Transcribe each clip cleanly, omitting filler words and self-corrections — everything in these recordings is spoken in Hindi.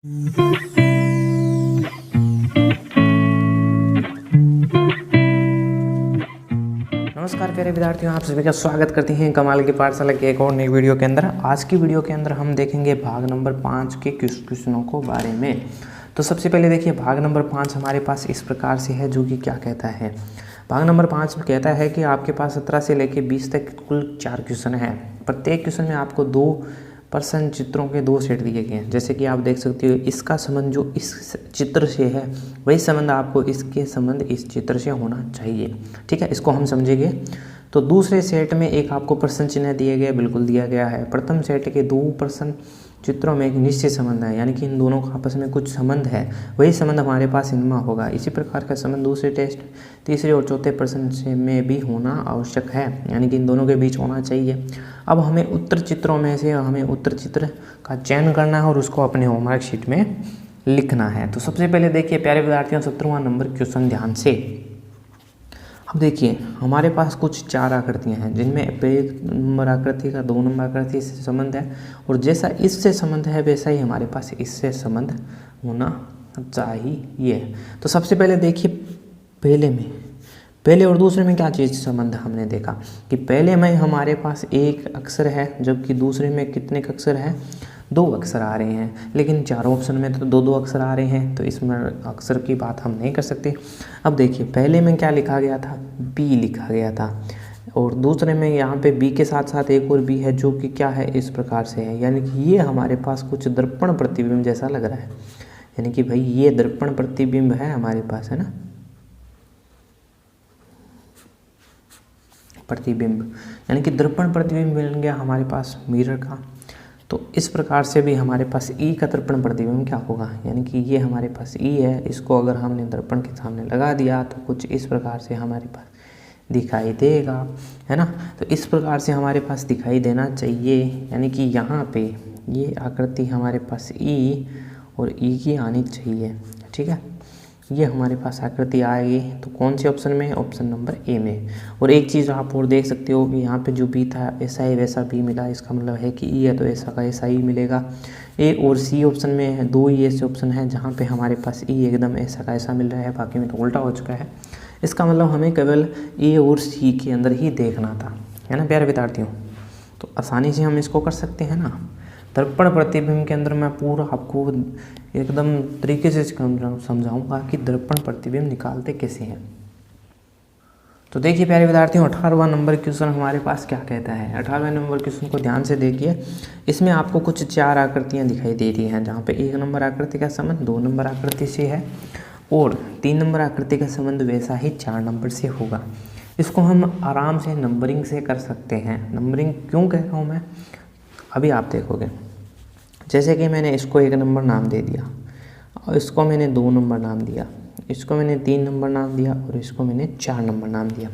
नमस्कार प्यारे विद्यार्थियों, आप सभी का स्वागत करते हैं कमाल की पाठशाला के एक और नई वीडियो के अंदर। आज की वीडियो के अंदर हम देखेंगे भाग नंबर 5 के क्वेश्चनों को बारे में। तो सबसे पहले देखिए, भाग नंबर 5 हमारे पास इस प्रकार से है, जो कि क्या कहता है। भाग नंबर 5 में कहता है कि आपके पास 17 से लेकर 20 तक कुल 4 क्वेश्चन हैं। प्रत्येक क्वेश्चन में आपको 2% चित्रों के 2 सेट दिए गए हैं। जैसे कि आप देख सकते हो, इसका संबंध जो इस चित्र से है वही संबंध आपको इसके संबंध इस चित्र से होना चाहिए। ठीक है, इसको हम समझेंगे। तो दूसरे सेट में एक आपको प्रश्न चिन्ह दिए गए, बिल्कुल दिया गया है। प्रथम सेट के 2% चित्रों में एक निश्चित संबंध है, यानी कि इन दोनों का आपस में कुछ संबंध है, वही संबंध हमारे पास इनमें होगा। इसी प्रकार का संबंध दूसरे टेस्ट, तीसरे और चौथे प्रश्न में भी होना आवश्यक है, यानी कि इन दोनों के बीच होना चाहिए। अब हमें उत्तर चित्रों में से हमें उत्तर चित्र का चयन करना है और उसको अपने होमवर्क शीट में लिखना है। तो सबसे पहले देखिए प्यारे विद्यार्थियों, 17वां नंबर क्वेश्चन ध्यान से। अब देखिए, हमारे पास कुछ 4 आकृतियां हैं, जिनमें 1 नंबर आकृति का 2 नंबर आकृति से संबंध है, और जैसा इससे संबंध है वैसा ही हमारे पास इससे संबंध होना चाहिए। तो सबसे पहले देखिए, पहले और दूसरे में क्या चीज़ संबंध हमने देखा कि पहले में हमारे पास एक अक्षर है, जबकि दूसरे में कितने अक्षर हैं, 2 अक्षर आ रहे हैं। लेकिन चारों ऑप्शन में तो 2-2 अक्षर आ रहे हैं, तो इसमें अक्षर की बात हम नहीं कर सकते। अब देखिए, पहले में क्या लिखा गया था, बी लिखा गया था, और दूसरे में यहाँ पे बी के साथ साथ एक और बी है, जो कि क्या है, इस प्रकार से है। यानी कि ये हमारे पास कुछ दर्पण प्रतिबिंब जैसा लग रहा है, यानी कि भाई ये दर्पण प्रतिबिंब है हमारे पास, है ना, प्रतिबिंब, यानी कि दर्पण प्रतिबिंब मिल गया हमारे पास मिरर का। तो इस प्रकार से भी हमारे पास ई का दर्पण प्रतिबिंब क्या होगा, यानी कि ये हमारे पास ई है, इसको अगर हमने दर्पण के सामने लगा दिया तो कुछ इस प्रकार से हमारे पास दिखाई देगा, है ना। तो इस प्रकार से हमारे पास दिखाई देना चाहिए, यानी कि यहाँ पे ये आकृति हमारे पास ई और ई की आनी चाहिए। ठीक है, ये हमारे पास आकृति आएगी। तो कौन से ऑप्शन में, ऑप्शन नंबर ए में। और एक चीज़ आप और देख सकते हो कि यहाँ पे जो बी था ऐसा ही वैसा बी मिला, इसका मतलब है कि ई है तो ऐसा का ऐसा ही मिलेगा। ए और सी ऑप्शन में है, 2 ही ऐसे ऑप्शन हैं जहाँ पे हमारे पास ई एकदम ऐसा का ऐसा मिल रहा है, बाकी में तो उल्टा हो चुका है। इसका मतलब हमें केवल ए और सी के अंदर ही देखना था, है ना प्यारे विद्यार्थियों। तो आसानी से हम इसको कर सकते हैं ना। दर्पण प्रतिबिंब के अंदर मैं पूरा आपको एकदम तरीके से समझाऊंगा कि दर्पण प्रतिबिंब निकालते कैसे हैं। तो देखिए प्यारे विद्यार्थियों, 18वां नंबर क्वेश्चन हमारे पास क्या कहता है। 18वें नंबर क्वेश्चन को ध्यान से देखिए। इसमें आपको कुछ 4 आकृतियां दिखाई दे रही हैं, जहाँ पे 1 नंबर आकृति का संबंध 2 नंबर आकृति से है, और 3 नंबर आकृति का संबंध वैसा ही 4 नंबर से होगा। इसको हम आराम से नंबरिंग से कर सकते हैं। नंबरिंग क्यों कह रहा हूँ मैं, अभी आप देखोगे। जैसे कि मैंने इसको 1 नंबर नाम दे दिया, और इसको मैंने 2 नंबर नाम दिया, इसको मैंने 3 नंबर नाम दिया, और इसको मैंने 4 नंबर नाम दिया।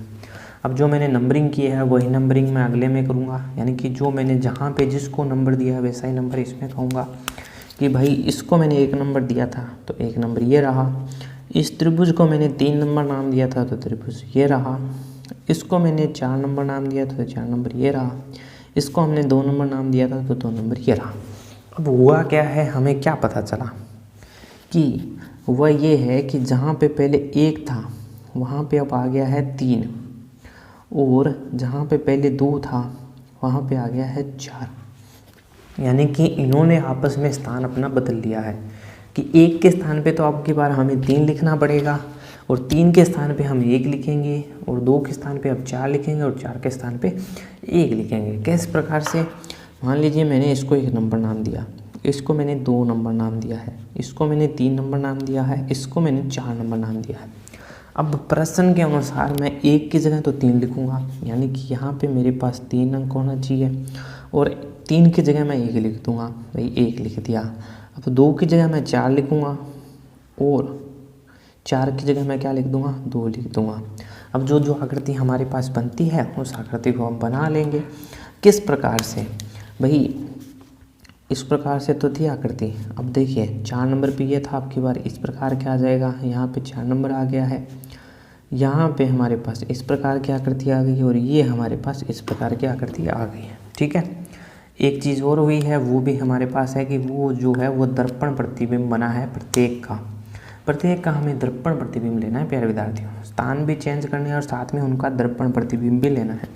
अब जो मैंने नंबरिंग की है वही नंबरिंग मैं अगले में करूँगा, यानी कि जो मैंने जहाँ पे जिसको नंबर दिया वैसा ही नंबर इसमें कहूँगा कि भाई इसको मैंने 1 नंबर दिया था तो 1 नंबर ये रहा। इस त्रिभुज को मैंने 3 नंबर नाम दिया था तो त्रिभुज ये रहा। इसको मैंने 4 नंबर नाम दिया था तो 4 नंबर ये रहा। इसको हमने 2 नंबर नाम दिया था तो 2 नंबर ये रहा। अब हुआ क्या है, हमें क्या पता चला कि वह ये है कि जहाँ पे पहले 1 था वहाँ पे अब आ गया है 3, और जहाँ पे पहले 2 था वहाँ पे आ गया है 4, यानी कि इन्होंने आपस में स्थान अपना बदल लिया है कि 1 के स्थान पे तो अब की बार हमें 3 लिखना पड़ेगा, और 3 के स्थान पे हम 1 लिखेंगे, और 2 के स्थान पे अब 4 लिखेंगे, और 4 के स्थान पे 1 लिखेंगे। किस प्रकार से, मान लीजिए मैंने इसको 1 नंबर नाम दिया, इसको मैंने 2 नंबर नाम दिया है, इसको मैंने 3 नंबर नाम दिया है, इसको मैंने 4 नंबर नाम दिया है। अब प्रश्न के अनुसार मैं 1 की जगह तो 3 लिखूंगा, यानी कि यहाँ पे मेरे पास 3 अंक होना चाहिए, और 3 की जगह मैं 1 लिख दूँगा, भाई 1 लिख दिया। अब 2 की जगह मैं 4 लिखूँगा, और 4 की जगह मैं क्या लिख दूँगा, 2 लिख दूँगा। अब जो आकृति हमारे पास बनती है उस आकृति को हम बना लेंगे। किस प्रकार से, भाई इस प्रकार से तो थी आकृति। अब देखिए 4 नंबर पे ये था, आपकी बार इस प्रकार के आ जाएगा, यहाँ पे 4 नंबर आ गया है, यहाँ पे हमारे पास इस प्रकार की आकृति आ गई, और ये हमारे पास इस प्रकार की आकृति आ गई है। ठीक है, एक चीज़ और हुई है, वो भी हमारे पास है कि वो जो है वो दर्पण प्रतिबिंब बना है प्रत्येक का हमें दर्पण प्रतिबिंब लेना है प्यारे विद्यार्थियों। स्थान भी चेंज करने और साथ में उनका दर्पण प्रतिबिंब भी लेना है।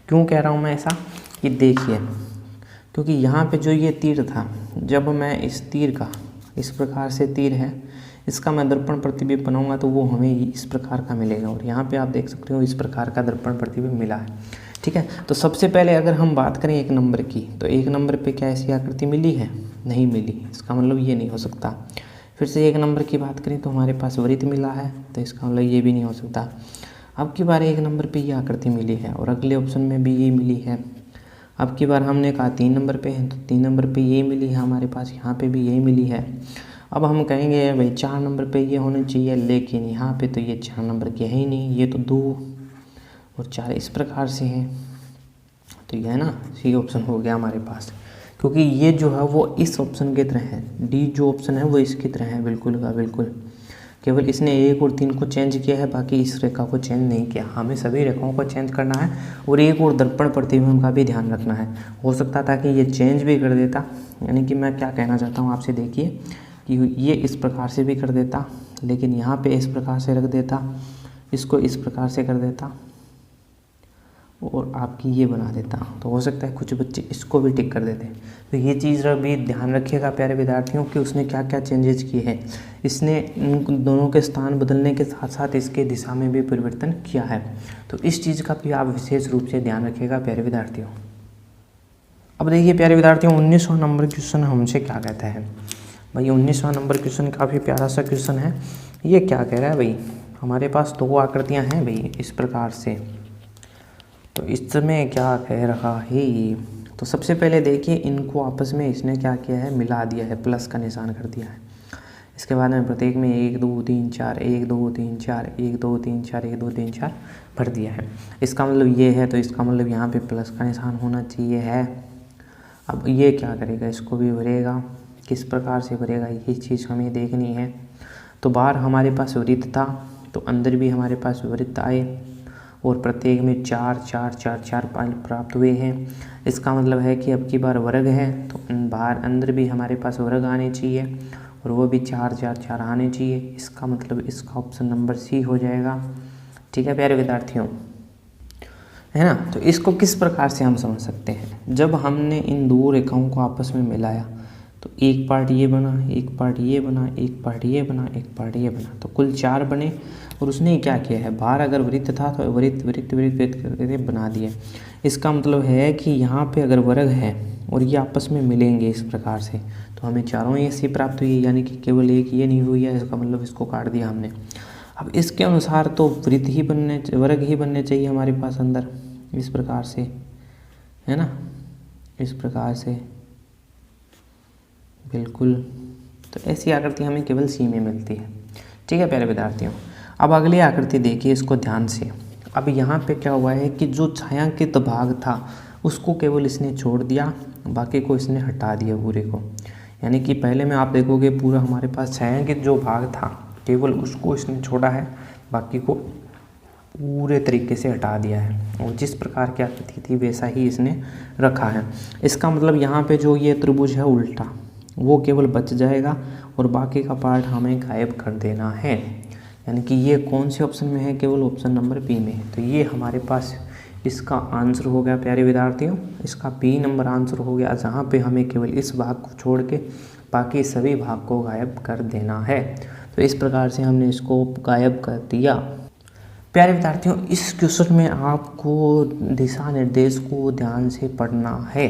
क्यों कह रहा हूँ मैं ऐसा, कि देखिए, क्योंकि यहाँ पे जो ये तीर था, जब मैं इस तीर का, इस प्रकार से तीर है, इसका मैं दर्पण प्रतिबिंब बनाऊंगा तो वो हमें इस प्रकार का मिलेगा, और यहाँ पे आप देख सकते हो इस प्रकार का दर्पण प्रतिबिंब मिला है। ठीक है, तो सबसे पहले अगर हम बात करें 1 नंबर की, तो 1 नंबर पे क्या ऐसी आकृति मिली है? नहीं मिली, इसका मतलब ये नहीं हो सकता। फिर से 1 नंबर की बात करें तो हमारे पास वृत्त मिला है, तो इसका मतलब ये भी नहीं हो सकता। अब की बार 1 नंबर पे ये आकृति मिली है और अगले ऑप्शन में भी ये मिली है। अब की बार हमने कहा 3 नंबर पे है, तो 3 नंबर पे ये मिली है हमारे पास, यहाँ पे भी यही मिली है। अब हम कहेंगे भाई 4 नंबर पे ये होने चाहिए, लेकिन यहाँ पे तो ये 4 नंबर की है ही नहीं, ये तो 2 और 4 इस प्रकार से है, तो ये है ना, सी ऑप्शन हो गया हमारे पास, क्योंकि ये जो है वो इस ऑप्शन की तरह है, डी जो ऑप्शन है वो इसकी तरह है बिल्कुल का बिल्कुल। केवल इसने 1 और 3 को चेंज किया है, बाकी इस रेखा को चेंज नहीं किया। हमें सभी रेखाओं को चेंज करना है और 1 और दर्पण प्रतिबिंब का भी ध्यान रखना है। हो सकता था कि ये चेंज भी कर देता, यानी कि मैं क्या कहना चाहता हूँ आपसे, देखिए कि ये इस प्रकार से भी कर देता, लेकिन यहाँ पे इस प्रकार से रख देता, इसको इस प्रकार से कर देता और आपकी ये बना देता, तो हो सकता है कुछ बच्चे इसको भी टिक कर देते। तो ये चीज़ भी ध्यान रखिएगा प्यारे विद्यार्थियों कि उसने क्या क्या चेंजेस किए हैं। इसने इन दोनों के स्थान बदलने के साथ साथ इसके दिशा में भी परिवर्तन किया है, तो इस चीज़ का भी आप विशेष रूप से ध्यान रखिएगा प्यारे विद्यार्थियों। अब देखिए प्यारे विद्यार्थियों, 19वां नंबर क्वेश्चन हमसे क्या कहता है भाई। 19वां नंबर क्वेश्चन काफ़ी प्यारा सा क्वेश्चन है। ये क्या कह रहा है भाई, हमारे पास 2 आकृतियाँ हैं भाई इस प्रकार से, तो इसमें क्या कह रहा है, तो सबसे पहले देखिए इनको आपस में इसने क्या किया है, मिला दिया है, प्लस का निशान कर दिया है। इसके बाद में प्रत्येक में 1 2 3 4 1 2 3 4 1 2 3 4 1 2 3 4 भर दिया है। इसका मतलब ये है, तो इसका मतलब यहाँ पे प्लस का निशान होना चाहिए है। अब ये क्या करेगा, इसको भी भरेगा, किस प्रकार से भरेगा ये चीज़ हमें देखनी है। तो बाहर हमारे पास वृत्त था, तो अंदर भी हमारे पास वृत्त आए और प्रत्येक में 4 4 4 4 प्राप्त हुए हैं। इसका मतलब है कि अब की बार वर्ग है, तो बाहर अंदर भी हमारे पास वर्ग आने चाहिए और वो भी 4 4 4 आने चाहिए। इसका मतलब इसका ऑप्शन नंबर सी हो जाएगा। ठीक है प्यारे विद्यार्थियों, है ना। तो इसको किस प्रकार से हम समझ सकते हैं, जब हमने इन 2 रेखाओं को आपस में मिलाया तो एक पार्ट ये बना, एक पार्ट ये बना, एक पार्ट ये बना, एक पार्ट ये बना, तो कुल 4 बने। और उसने क्या किया है, बाहर अगर वृत्त था तो वृत्त वृत्त वृत्त वृत्त करके बना दिए। इसका मतलब है कि यहाँ पे अगर वर्ग है और ये आपस में मिलेंगे इस प्रकार से, तो हमें चारों ऐसी प्राप्त हुई है, यानी कि केवल एक ये नहीं हुई है, इसका मतलब इसको काट दिया हमने। अब इसके अनुसार तो वृत्त ही बनने, वर्ग ही बनने चाहिए हमारे पास अंदर, इस प्रकार से, है ना, इस प्रकार से बिल्कुल। तो ऐसी आकृति हमें केवल सी में मिलती है। ठीक है प्यारे विद्यार्थियों, अब अगली आकृति देखिए इसको ध्यान से। अब यहाँ पे क्या हुआ है कि जो छायांकित भाग था उसको केवल इसने छोड़ दिया, बाकी को इसने हटा दिया पूरे को। यानी कि पहले में आप देखोगे पूरा हमारे पास छायांकित जो भाग था केवल उसको इसने छोड़ा है, बाकी को पूरे तरीके से हटा दिया है, और जिस प्रकार की आकृति थी वैसा ही इसने रखा है। इसका मतलब यहाँ पे जो ये त्रिभुज है उल्टा, वो केवल बच जाएगा और बाकी का पार्ट हमें गायब कर देना है। यानी कि ये कौन से ऑप्शन में है, केवल ऑप्शन नंबर बी में है। तो ये हमारे पास इसका आंसर हो गया प्यारे विद्यार्थियों, इसका बी नंबर आंसर हो गया, जहाँ पे हमें केवल इस भाग को छोड़ के बाकी सभी भाग को गायब कर देना है। तो इस प्रकार से हमने इसको गायब कर दिया। प्यारे विद्यार्थियों, इस क्वेश्चन में आपको दिशा निर्देश को ध्यान से पढ़ना है।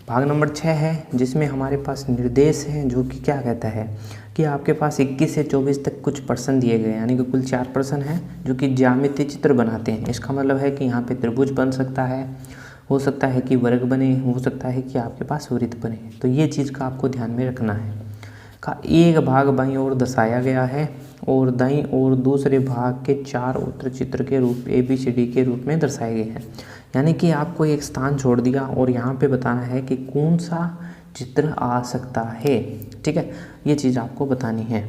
भाग नंबर 6 है जिसमें हमारे पास निर्देश है, जो कि क्या कहता है कि आपके पास 21 से 24 तक कुछ प्रश्न दिए गए, यानी कि कुल 4 प्रश्न हैं जो कि ज्यामितीय चित्र बनाते हैं। इसका मतलब है कि यहाँ पे त्रिभुज बन सकता है, हो सकता है कि वर्ग बने, हो सकता है कि आपके पास वृत्त बने। तो ये चीज़ का आपको ध्यान में रखना है। का एक भाग बाईं ओर दर्शाया गया है और दाईं ओर दूसरे भाग के 4 उत्तर चित्र के रूप ABCD के रूप में दर्शाए गए हैं। यानी कि आपको एक स्थान छोड़ दिया और यहाँ पे बताना है कि कौन सा चित्र आ सकता है। ठीक है, ये चीज़ आपको बतानी है।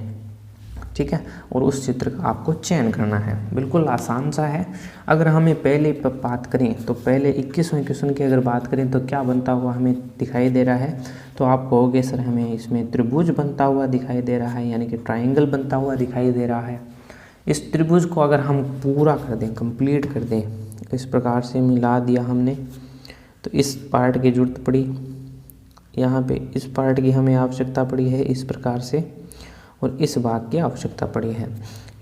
ठीक है, और उस चित्र का आपको चयन करना है। बिल्कुल आसान सा है। अगर हमें पहले बात करें तो पहले 21वें क्वेश्चन की अगर बात करें तो क्या बनता हुआ हमें दिखाई दे रहा है, तो आप कहोगे सर हमें इसमें त्रिभुज बनता हुआ दिखाई दे रहा है, यानी कि ट्राइंगल बनता हुआ दिखाई दे रहा है। इस त्रिभुज को अगर हम पूरा कर दें, कंप्लीट कर दें, इस प्रकार से मिला दिया हमने, तो इस पार्ट की जरूरत पड़ी, यहाँ पे इस पार्ट की हमें आवश्यकता पड़ी है इस प्रकार से, और इस भाग की आवश्यकता पड़ी है,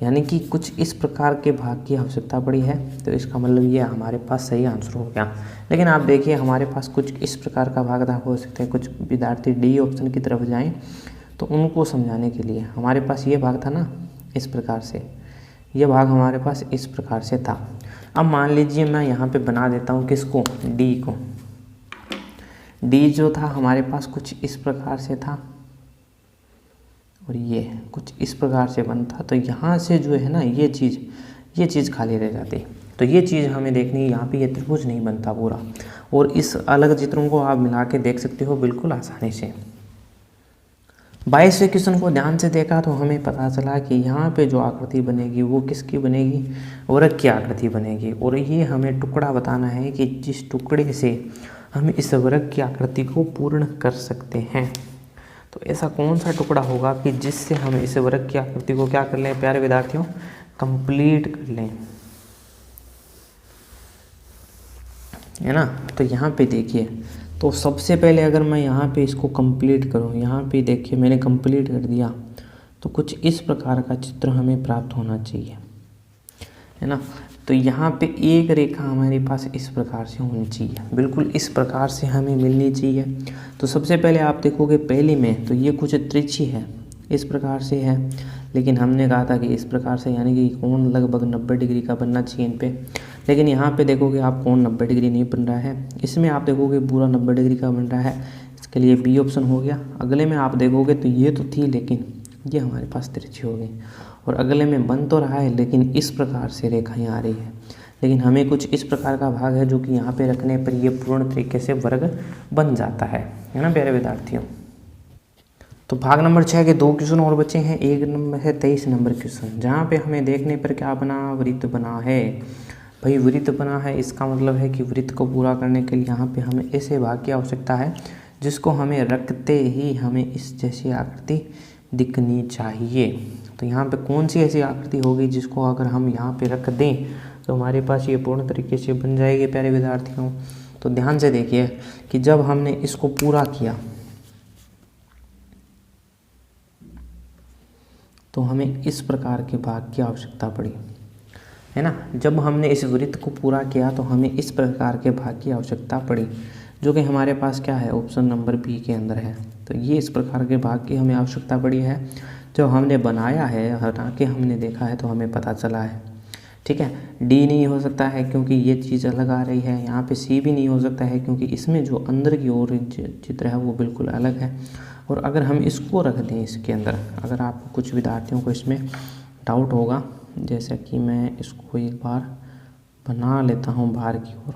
यानी कि कुछ इस प्रकार के भाग की आवश्यकता पड़ी है। तो इसका मतलब ये हमारे पास सही आंसर हो गया। लेकिन आप देखिए हमारे पास कुछ इस प्रकार का भाग हो सकता है। कुछ विद्यार्थी डी ऑप्शन की तरफ जाएं तो उनको समझाने के लिए हमारे पास ये भाग था ना, इस प्रकार से ये भाग हमारे पास इस प्रकार से था। अब मान लीजिए मैं यहाँ पे बना देता हूँ किसको, डी को। डी जो था हमारे पास कुछ इस प्रकार से था और ये कुछ इस प्रकार से बनता, तो यहाँ से जो है ना ये चीज़ खाली रह जाती। तो ये चीज़ हमें देखनी है, यहाँ पे ये त्रिभुज नहीं बनता पूरा। और इस अलग चित्रों को आप मिला के देख सकते हो बिल्कुल आसानी से। 22वें क्वेश्चन को ध्यान से देखा तो हमें पता चला कि यहाँ पे जो आकृति बनेगी वो किसकी बनेगी, वर्ग की आकृति बनेगी। और ये हमें टुकड़ा बताना है कि जिस टुकड़े से हम इस वर्ग की आकृति को पूर्ण कर सकते हैं। तो ऐसा कौन सा टुकड़ा होगा कि जिससे हम इस वर्ग की आकृति को क्या कर लें प्यारे विद्यार्थियों, कंप्लीट कर लें, है ना। तो यहाँ पे देखिए, तो सबसे पहले अगर मैं यहाँ पे इसको कंप्लीट करूँ, यहाँ पे देखिए मैंने कंप्लीट कर दिया, तो कुछ इस प्रकार का चित्र हमें प्राप्त होना चाहिए, है ना। तो यहाँ पे एक रेखा हमारे पास इस प्रकार से होनी चाहिए, बिल्कुल इस प्रकार से हमें मिलनी चाहिए। तो सबसे पहले आप देखोगे पहले में तो ये कुछ तिरछी है, इस प्रकार से है, लेकिन हमने कहा था कि इस प्रकार से, यानी कि कोण लगभग 90 डिग्री का बनना चाहिए इन पे। लेकिन यहाँ पे देखोगे आप कोण 90 डिग्री नहीं बन रहा है, इसमें आप देखोगे पूरा 90 डिग्री का बन रहा है, इसके लिए बी ऑप्शन हो गया। अगले में आप देखोगे तो ये तो थी लेकिन ये हमारे पास तिरछी हो गई, और अगले में बन तो रहा है लेकिन इस प्रकार से रेखाएं आ रही है, लेकिन हमें कुछ इस प्रकार का भाग है जो कि यहाँ पे रखने पर ये पूर्ण तरीके से वर्ग बन जाता है ना प्यारे विद्यार्थियों। तो भाग नंबर 6 के 2 क्वेश्चन और बचे हैं। एक नंबर है 23 नंबर क्वेश्चन, जहाँ पे हमें देखने पर क्या बना, वृत्त बना है। भाई वृत्त बना है, इसका मतलब है कि वृत्त को पूरा करने के लिए यहाँ पे हमें ऐसे भाग की आवश्यकता है जिसको हमें रखते ही हमें इस जैसी आकृति दिखनी चाहिए। तो यहाँ पे कौन सी ऐसी आकृति होगी जिसको अगर हम यहाँ पे रख दें तो हमारे पास ये पूर्ण तरीके से बन जाएगी प्यारे विद्यार्थियों। तो ध्यान से देखिए कि जब हमने इसको पूरा किया तो हमें इस प्रकार के भाग की आवश्यकता पड़ी, है ना। जब हमने इस वृत्त को पूरा किया तो हमें इस प्रकार के भाग की आवश्यकता पड़ी, जो कि हमारे पास क्या है, ऑप्शन नंबर बी के अंदर है। तो ये इस प्रकार के भाग की हमें आवश्यकता पड़ी है, जो हमने बनाया है, हटा के हमने देखा है तो हमें पता चला है, ठीक है। डी नहीं हो सकता है क्योंकि ये चीज़ अलग आ रही है, यहाँ पे सी भी नहीं हो सकता है क्योंकि इसमें जो अंदर की ओर चित्र है वो बिल्कुल अलग है। और अगर हम इसको रख दें इसके अंदर, अगर आपको कुछ विद्यार्थियों को इसमें डाउट होगा, जैसे कि मैं इसको एक बार बना लेता हूँ बाहर की ओर,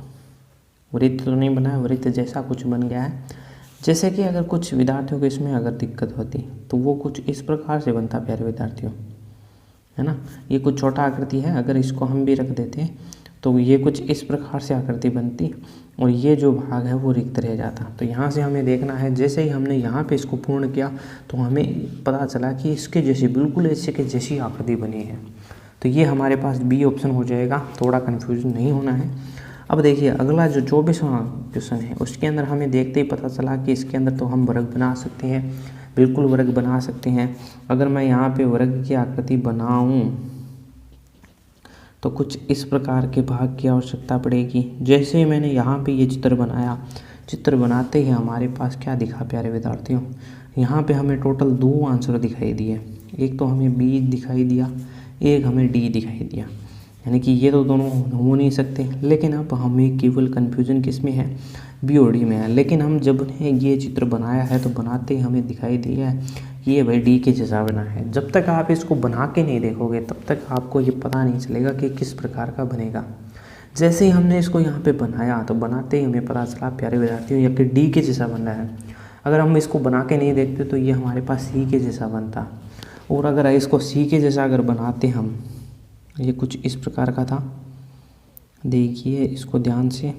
वृत्त तो नहीं बना है, वृत्त जैसा कुछ बन गया है। जैसे कि अगर कुछ विद्यार्थियों को इसमें अगर दिक्कत होती तो वो कुछ इस प्रकार से बनता प्यारे विद्यार्थियों, है ना। ये कुछ छोटा आकृति है, अगर इसको हम भी रख देते तो ये कुछ इस प्रकार से आकृति बनती और ये जो भाग है वो रिक्त रह जाता। तो यहाँ से हमें देखना है, जैसे ही हमने यहाँ पे इसको पूर्ण किया तो हमें पता चला कि इसके जैसी, बिल्कुल ऐसे के जैसी आकृति बनी है। तो ये हमारे पास बी ऑप्शन हो जाएगा, थोड़ा कन्फ्यूजन नहीं होना है। अब देखिए अगला जो 24वां क्वेश्चन है उसके अंदर हमें देखते ही पता चला कि इसके अंदर तो हम वर्ग बना सकते हैं, बिल्कुल वर्ग बना सकते हैं। अगर मैं यहाँ पे वर्ग की आकृति बनाऊँ तो कुछ इस प्रकार के भाग की आवश्यकता पड़ेगी। जैसे ही मैंने यहाँ पे ये चित्र बनाया, चित्र बनाते ही हमारे पास क्या दिखा प्यारे विद्यार्थियों, यहाँ पे हमें टोटल 2 आंसर दिखाई दिए। एक तो हमें बी दिखाई दिया, एक हमें डी दिखाई दिया, यानी कि ये तो दोनों हो नहीं सकते। लेकिन अब हमें केवल कन्फ्यूजन किस में है, बी और डी में है। लेकिन हम जब ने ये चित्र बनाया है तो बनाते ही हमें दिखाई दिया है ये भाई डी के जैसा बना है। जब तक आप इसको बना के नहीं देखोगे तब तक आपको ये पता नहीं चलेगा कि किस प्रकार का बनेगा। जैसे ही हमने इसको यहाँ पे बनाया तो बनाते ही हमें पता चला प्यारे विद्यार्थियों ये कि डी के जैसा बन रहा है। अगर हम इसको बना के नहीं देखते तो ये हमारे पास सी के जैसा बनता। और अगर इसको सी के जैसा अगर बनाते हम, ये कुछ इस प्रकार का था, देखिए इसको ध्यान से,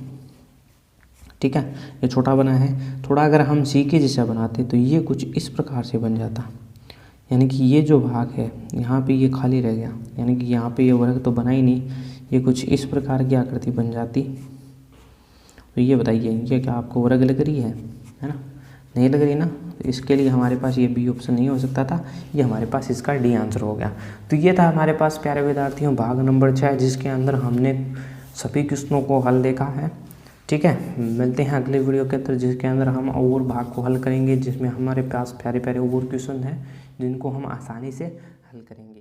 ठीक है, ये छोटा बना है। थोड़ा अगर हम सी के जैसा बनाते तो ये कुछ इस प्रकार से बन जाता, यानी कि ये जो भाग है यहाँ पे ये खाली रह गया, यानी कि यहाँ पे ये वर्ग तो बना ही नहीं, ये कुछ इस प्रकार की आकृति बन जाती। तो ये बताइए, ये क्या आपको वर्ग लग रही है ना? नहीं लग रही ना? तो इसके लिए हमारे पास ये बी ऑप्शन नहीं हो सकता था, ये हमारे पास इसका डी आंसर हो गया। तो ये था हमारे पास प्यारे विद्यार्थियों भाग नंबर 6, जिसके अंदर हमने सभी क्वेश्चनों को हल देखा है। ठीक है, मिलते हैं अगले वीडियो के अंदर, जिसके अंदर हम और भाग को हल करेंगे, जिसमें हमारे पास प्यारे प्यारे और क्वेश्चन हैं जिनको हम आसानी से हल करेंगे।